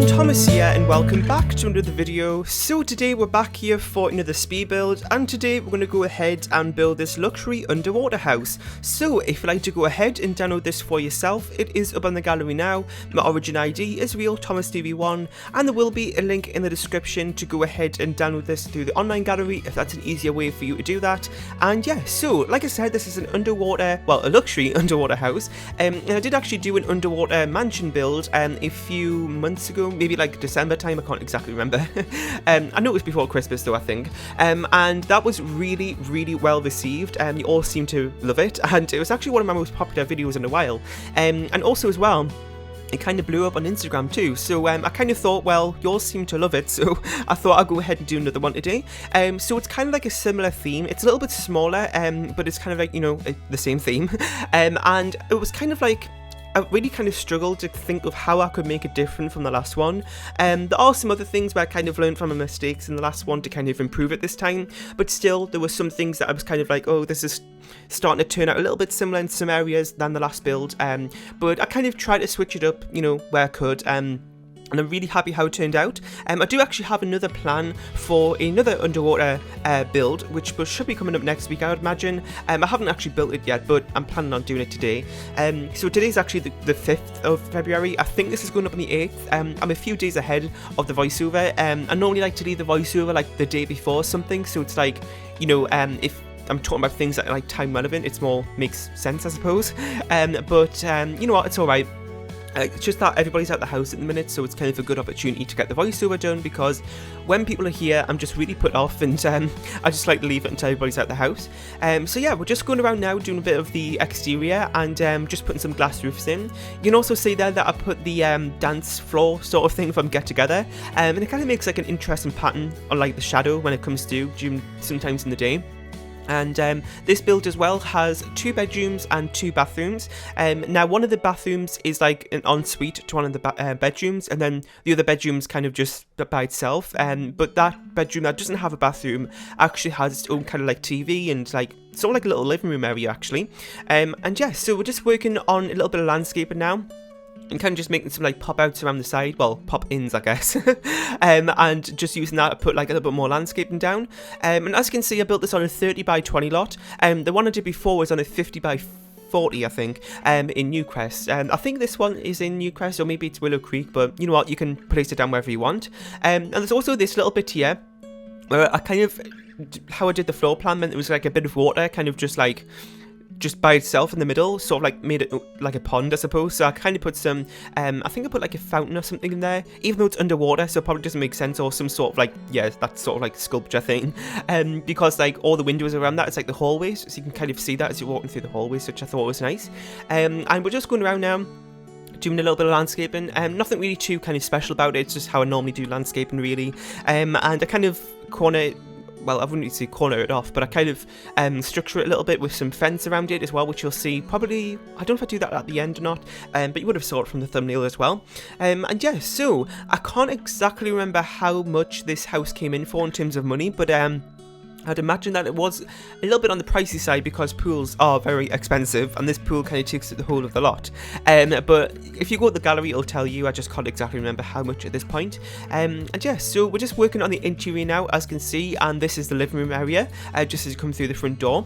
Thomas here and welcome back to another video. So today we're back here for another speed build, and today we're going to go ahead and build this luxury underwater house. So if you'd like to go ahead and download this for yourself, it is up on the gallery now. My origin ID is RealThomasTV1, and there will be a link in the description to go ahead and download this through the online gallery if that's an easier way for you to do that. And yeah, so like I said, this is an underwater, well, a luxury underwater house, and I did actually do an underwater mansion build a few months ago, maybe like December time, I can't exactly remember. I know it was before Christmas though, I think, and that was really well received, and you all seemed to love it, and it was actually one of my most popular videos in a while, and also as well, it kind of blew up on Instagram too, so I kind of thought, well, you all seem to love it, so I thought I'd go ahead and do another one today. So it's kind of like a similar theme. It's a little bit smaller, but it's kind of like, you know, the same theme, and it was kind of like, I really kind of struggled to think of how I could make it different from the last one. There are some other things where I kind of learned from my mistakes in the last one to kind of improve it this time, but still there were some things that I was kind of like, oh, this is starting to turn out a little bit similar in some areas than the last build, but I kind of tried to switch it up, you know, where I could, and I'm really happy how it turned out. I do actually have another plan for another underwater build, which should be coming up next week, I would imagine. I haven't actually built it yet, but I'm planning on doing it today. So today's actually the 5th of February. I think this is going up on the 8th. I'm a few days ahead of the voiceover. I normally like to leave the voiceover like the day before something, so it's like, you know, if I'm talking about things that are like time relevant, it's more makes sense, I suppose. But you know what, it's alright. It's just that everybody's at the house at the minute, so it's kind of a good opportunity to get the voiceover done, because when people are here, I'm just really put off, and I just like to leave it until everybody's at the house. So yeah, we're just going around now doing a bit of the exterior and just putting some glass roofs in. You can also see there that I put the dance floor sort of thing from Get Together, and it kind of makes like an interesting pattern on like the shadow when it comes to sometimes in the day. And this build as well has 2 bedrooms and 2 bathrooms. Now one of the bathrooms is like an ensuite to one of the bedrooms, and then the other bedroom's kind of just by itself. But that bedroom that doesn't have a bathroom actually has its own kind of like TV and like sort of like a little living room area actually. And yeah, so we're just working on a little bit of landscaping now, and kind of just making some like pop-outs around the side, well, pop-ins I guess, and just using that to put like a little bit more landscaping down. And as you can see, I built this on a 30 by 20 lot. The one I did before was on a 50 by 40, I think, in Newcrest. I think this one is in Newcrest, or maybe it's Willow Creek, but you know what, you can place it down wherever you want. And there's also this little bit here where I kind of, how I did the floor plan meant it was like a bit of water kind of just by itself in the middle, sort of like made it like a pond, I suppose. So I kind of put some, I think I put like a fountain or something in there, even though it's underwater, so it probably doesn't make sense, or some sort of like, yeah, that sort of like sculpture thing, because like all the windows around that, it's like the hallways, so you can kind of see that as you're walking through the hallways, which I thought was nice. And we're just going around now, doing a little bit of landscaping, nothing really too kind of special about it, it's just how I normally do landscaping really, and I kind of well, I wouldn't really say corner it off, but I kind of structure it a little bit with some fence around it as well, which you'll see probably, I don't know if I do that at the end or not, but you would have saw it from the thumbnail as well. And yeah, so I can't exactly remember how much this house came in for in terms of money, but I'd imagine that it was a little bit on the pricey side because pools are very expensive, and this pool kind of takes the whole of the lot. But if you go to the gallery, it'll tell you. I just can't exactly remember how much at this point. And yeah, so we're just working on the interior now, as you can see, and this is the living room area, just as you come through the front door.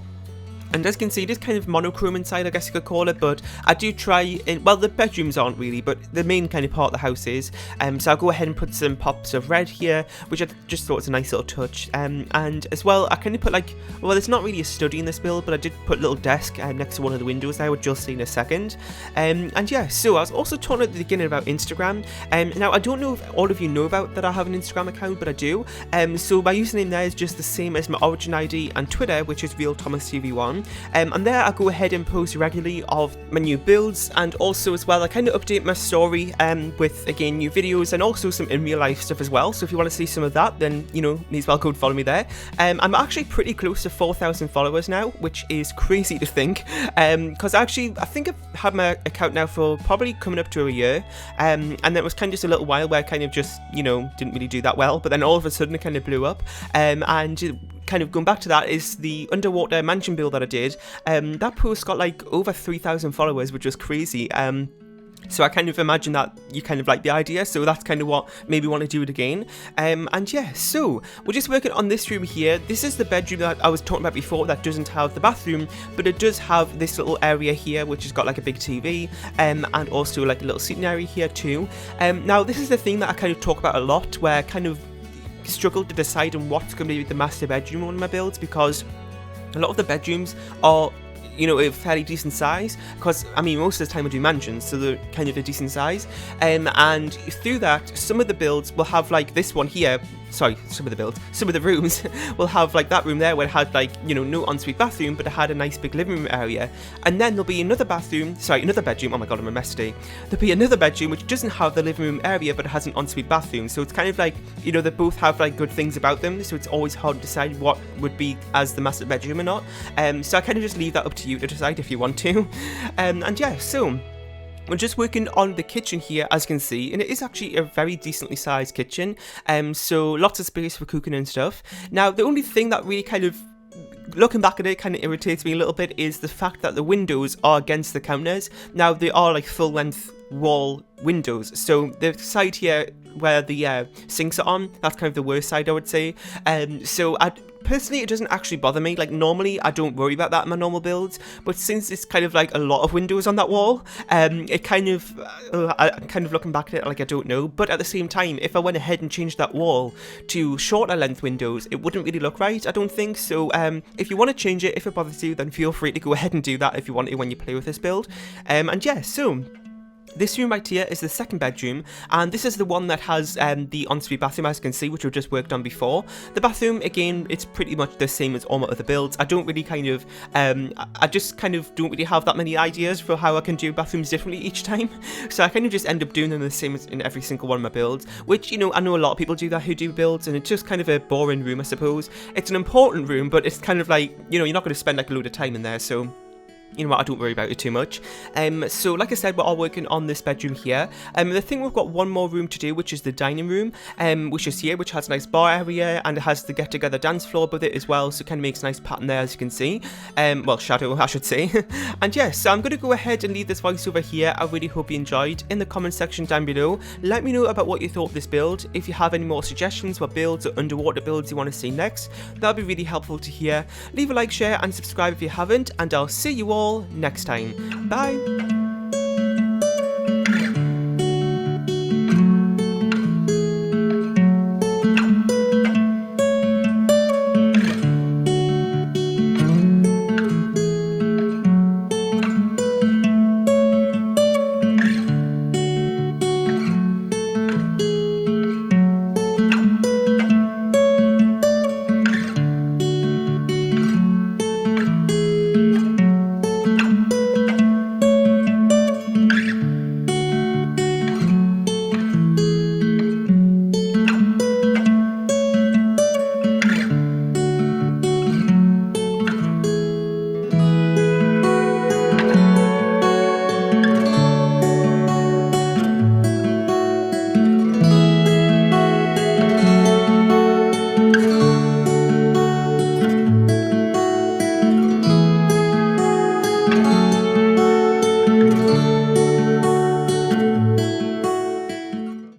And as you can see, it is kind of monochrome inside, I guess you could call it, but I do try, well, the bedrooms aren't really, but the main kind of part of the house is, so I'll go ahead and put some pops of red here, which I just thought was a nice little touch, and as well, I kind of put like, well, it's not really a study in this build, but I did put a little desk next to one of the windows there, which you'll see in a second. And yeah, so I was also talking at the beginning about Instagram, now I don't know if all of you know about that I have an Instagram account, but I do, so my username there is just the same as my origin ID and Twitter, which is RealThomasTV1. on. And there I go ahead and post regularly of my new builds, and also as well I kind of update my story with again new videos and also some in real life stuff as well. So if you want to see some of that, then you know, may as well go and follow me there. I'm actually pretty close to 4,000 followers now, which is crazy to think, because I think I've had my account now for probably coming up to a year, and then it was kind of just a little while where I kind of just, you know, didn't really do that well, but then all of a sudden it kind of blew up, and kind of going back to that is the underwater mansion build that I did. That post got like over 3,000 followers, which was crazy. So I kind of imagine that you kind of like the idea, so that's kind of what made me want to do it again. And yeah, so we're just working on this room here. This is the bedroom that I was talking about before that doesn't have the bathroom, but it does have this little area here which has got like a big TV, and also like a little seating area here too. Now this is the thing that I kind of talk about a lot, where I kind of struggled to decide on what's going to be the master bedroom on my builds, because a lot of the bedrooms are, you know, a fairly decent size, because I mean most of the time I do mansions, so they're kind of a decent size, and through that some of the builds will have like this one here. Sorry, some of the rooms will have like that room there where it had like, you know, no ensuite bathroom, but it had a nice big living room area. And then there'll be another bedroom, oh my god, I'm a mess today. There'll be another bedroom which doesn't have the living room area, but it has an ensuite bathroom. So it's kind of like, you know, they both have like good things about them, so it's always hard to decide what would be as the master bedroom or not. So I kind of just leave that up to you to decide if you want to. And yeah, so we're just working on the kitchen here, as you can see, and it is actually a very decently sized kitchen, so lots of space for cooking and stuff. Now, the only thing that really kind of, looking back at it, kind of irritates me a little bit is the fact that the windows are against the counters. Now, they are like full-length wall windows, so the side here where the sinks are on, that's kind of the worst side, I would say. So personally, it doesn't actually bother me. Like normally I don't worry about that in my normal builds, but since it's kind of like a lot of windows on that wall, it kind of looking back at it, like I don't know. But at the same time, if I went ahead and changed that wall to shorter length windows, it wouldn't really look right, I don't think. So if you want to change it, if it bothers you, then feel free to go ahead and do that if you want to when you play with this build. And yeah, so this room right here is the second bedroom, and this is the one that has the ensuite bathroom, as you can see, which we've just worked on before. The bathroom, again, it's pretty much the same as all my other builds. I don't really kind of, I just kind of don't really have that many ideas for how I can do bathrooms differently each time. So I kind of just end up doing them the same as in every single one of my builds, which, you know, I know a lot of people do that who do builds, and it's just kind of a boring room, I suppose. It's an important room, but it's kind of like, you know, you're not going to spend like a load of time in there, so you know what, I don't worry about it too much. So like I said, we're all working on this bedroom here. The thing, we've got one more room to do, which is the dining room, which is here, which has a nice bar area, and it has the get together dance floor with it as well, so it kind of makes a nice pattern there, as you can see. Well, shadow, I should say. And yes, so I'm going to go ahead and leave this voiceover here. I really hope you enjoyed. In the comment section down below, let me know about what you thought of this build. If you have any more suggestions for builds or underwater builds you want to see next, that'll be really helpful to hear. Leave a like, share, and subscribe if you haven't, and I'll see you all next time. Bye!